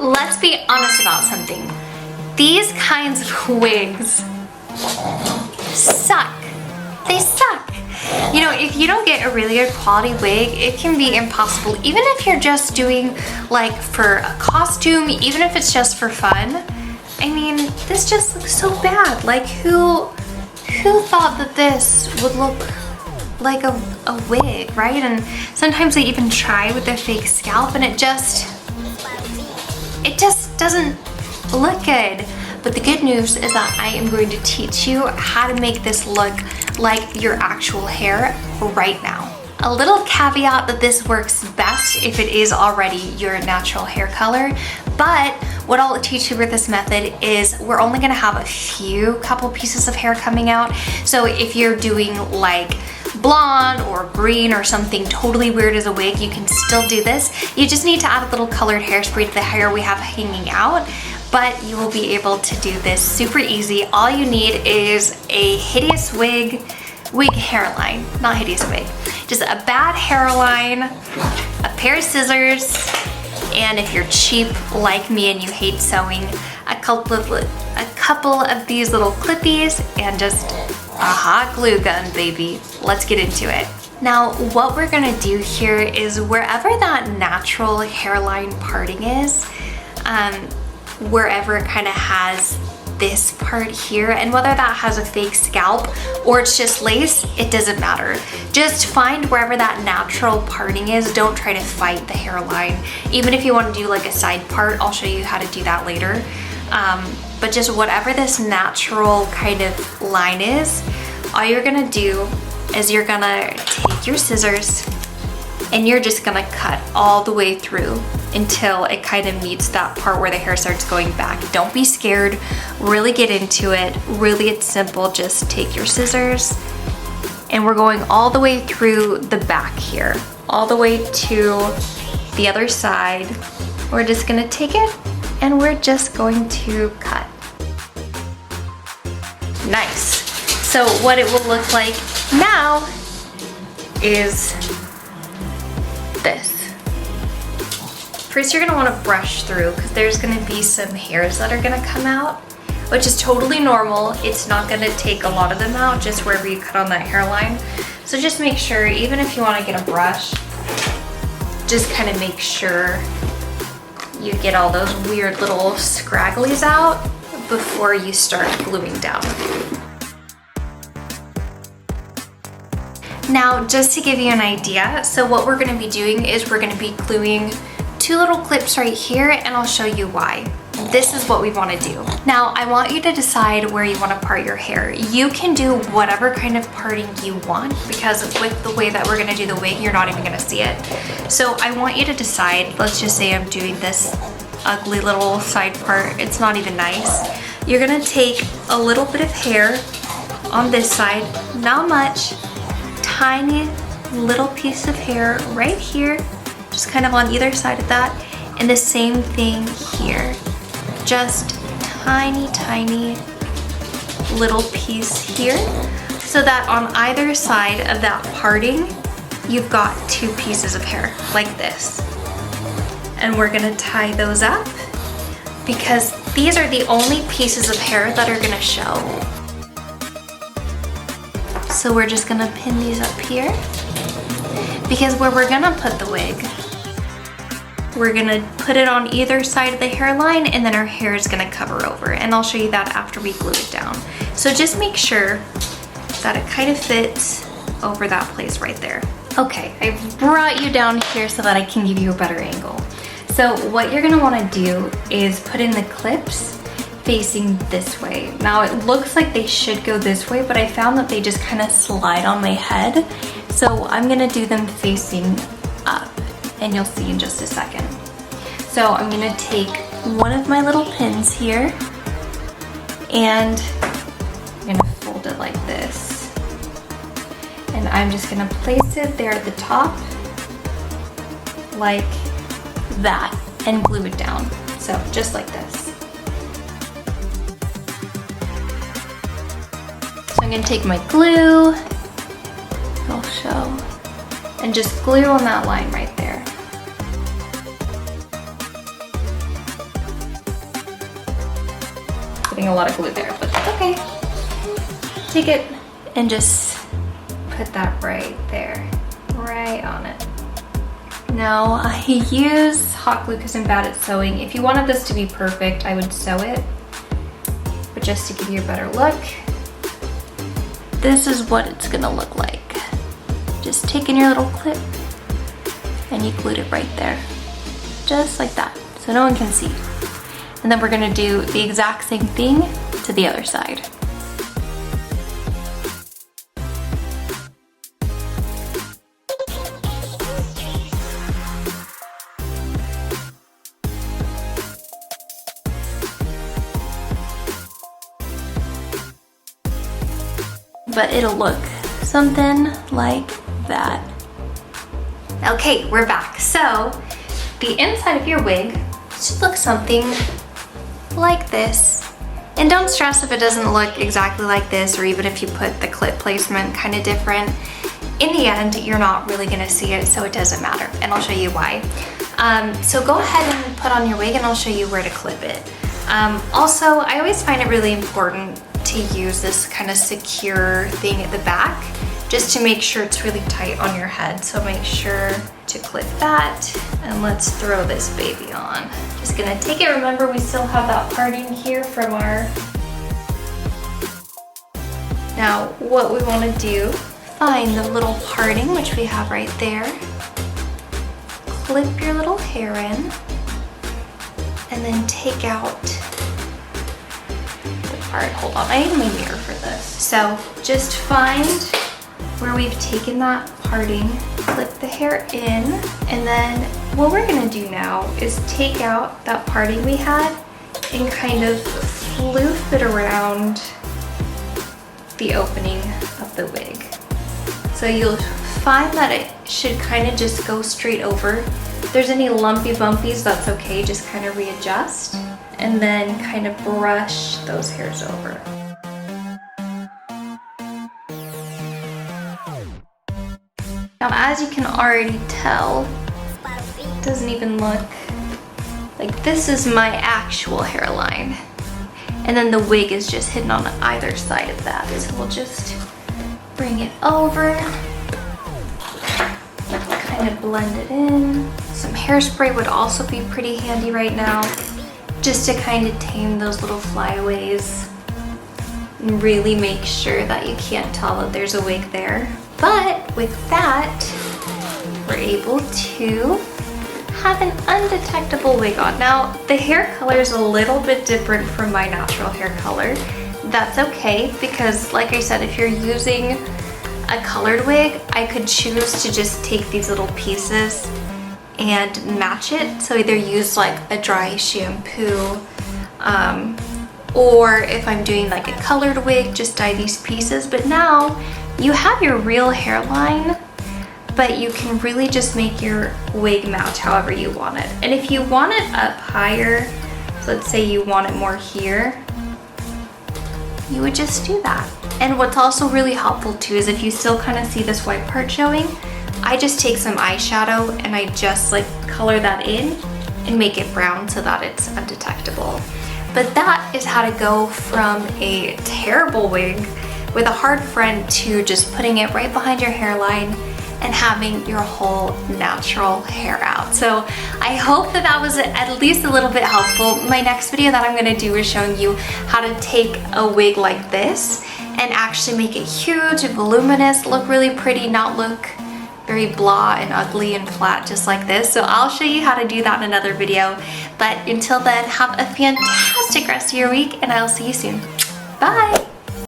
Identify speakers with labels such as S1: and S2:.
S1: let's be honest about something. These kinds of wigs suck. They suck. You know, if you don't get a really good quality wig, it can be impossible. Even if you're just doing like for a costume, even if it's just for fun. I mean, this just looks so bad. Like who thought that this would look like a wig, right? And sometimes they even try with their fake scalp and it just doesn't look good. But the good news is that I am going to teach you how to make this look like your actual hair right now. A little caveat that this works best if it is already your natural hair color, but what I'll teach you with this method is we're only gonna have a couple pieces of hair coming out. So if you're doing like blonde or green or something totally weird as a wig, you can still do this. You just need to add a little colored hairspray to the hair we have hanging out, but you will be able to do this super easy. All you need is a hideous wig hairline, not hideous wig. Just a bad hairline, a pair of scissors, and if you're cheap like me and you hate sewing, a couple of these little clippies and just a hot glue gun, baby. Let's get into it. Now, what we're gonna do here is wherever that natural hairline parting is, wherever it kind of has this part here, and whether that has a fake scalp or it's just lace, it doesn't matter. Just find wherever that natural parting is. Don't try to fight the hairline. Even if you want to do like a side part, I'll show you how to do that later. But just whatever this natural kind of line is, all you're gonna do is you're gonna take your scissors and you're just gonna cut all the way through until it kind of meets that part where the hair starts going back. Don't be scared, really get into it. Really, it's simple, just take your scissors and we're going all the way through the back here, all the way to the other side. We're just gonna take it and we're just going to cut. Nice. So what it will look like now is this. First, you're gonna wanna brush through because there's gonna be some hairs that are gonna come out, which is totally normal. It's not gonna take a lot of them out, just wherever you cut on that hairline. So just make sure, even if you wanna get a brush, just kind of make sure you get all those weird little scragglies out before you start gluing down. Now, just to give you an idea, so what we're gonna be doing is we're gonna be gluing 2 little clips right here, and I'll show you why. This is what we wanna do. Now, I want you to decide where you wanna part your hair. You can do whatever kind of parting you want, because with the way that we're gonna do the wig, you're not even gonna see it. So I want you to decide, let's just say I'm doing this ugly little side part, it's not even nice. You're gonna take a little bit of hair on this side, not much, tiny little piece of hair right here, just kind of on either side of that, and the same thing here. Just tiny little piece here, so that on either side of that parting, you've got 2 pieces of hair like this. And we're gonna tie those up because these are the only pieces of hair that are gonna show. So we're just gonna pin these up here because where we're gonna put the wig, we're gonna put it on either side of the hairline and then our hair is gonna cover over, and I'll show you that after we glue it down. So just make sure that it kind of fits over that place right there. Okay, I've brought you down here so that I can give you a better angle. So what you're gonna wanna do is put in the clips facing this way. Now it looks like they should go this way, but I found that they just kind of slide on my head. So I'm gonna do them facing up, and you'll see in just a second. So I'm gonna take one of my little pins here and I'm gonna fold it like this. And I'm just gonna place it there at the top like that and glue it down. So just like this. So I'm gonna take my glue, I'll show, and just glue on that line right there. putting a lot of glue there, but that's okay. Take it and just put that right there, right on it. Now I use hot glue because I'm bad at sewing. If you wanted this to be perfect, I would sew it, but just to give you a better look, this is what it's gonna look like. Just taking your little clip and you glued it right there, just like that, so no one can see. And then we're gonna do the exact same thing to the other side. But it'll look something like that. Okay, we're back. So the inside of your wig should look something like this. And don't stress if it doesn't look exactly like this, or even if you put the clip placement kind of different. In the end, you're not really gonna see it, so it doesn't matter. And I'll show you why. So go ahead and put on your wig and I'll show you where to clip it. Also, I always find it really important to use this kind of secure thing at the back, just to make sure it's really tight on your head. So make sure to clip that, and let's throw this baby on. Just gonna take it. Remember, we still have that parting here from our... Now, what we wanna do, find the little parting, which we have right there. Clip your little hair in, and then take out... All right, hold on, I need my mirror for this. So just find where we've taken that parting, clip the hair in, and then what we're gonna do now is take out that parting we had and kind of floof it around the opening of the wig. So you'll find that it should kind of just go straight over. If there's any lumpy bumpies, that's okay, just kind of readjust. And then kind of brush those hairs over. Now, as you can already tell, it doesn't even look like this is my actual hairline. And then the wig is just hidden on either side of that. So we'll just bring it over, kind of blend it in. Some hairspray would also be pretty handy right now, just to kind of tame those little flyaways and really make sure that you can't tell that there's a wig there. But with that, we're able to have an undetectable wig on. Now, the hair color is a little bit different from my natural hair color. That's okay, because like I said, if you're using a colored wig, I could choose to just take these little pieces and match it. So either use like a dry shampoo, or if I'm doing like a colored wig, just dye these pieces. But now you have your real hairline, but you can really just make your wig match however you want it. And if you want it up higher, so let's say you want it more here, you would just do that. And what's also really helpful too is if you still kind of see this white part showing, I just take some eyeshadow and I just like color that in and make it brown so that it's undetectable. But that is how to go from a terrible wig with a hard front to just putting it right behind your hairline and having your whole natural hair out. So I hope that that was at least a little bit helpful. My next video that I'm gonna do is showing you how to take a wig like this and actually make it huge and voluminous, look really pretty, not look very blah and ugly and flat just like this. So I'll show you how to do that in another video. But until then, have a fantastic rest of your week and I'll see you soon. Bye.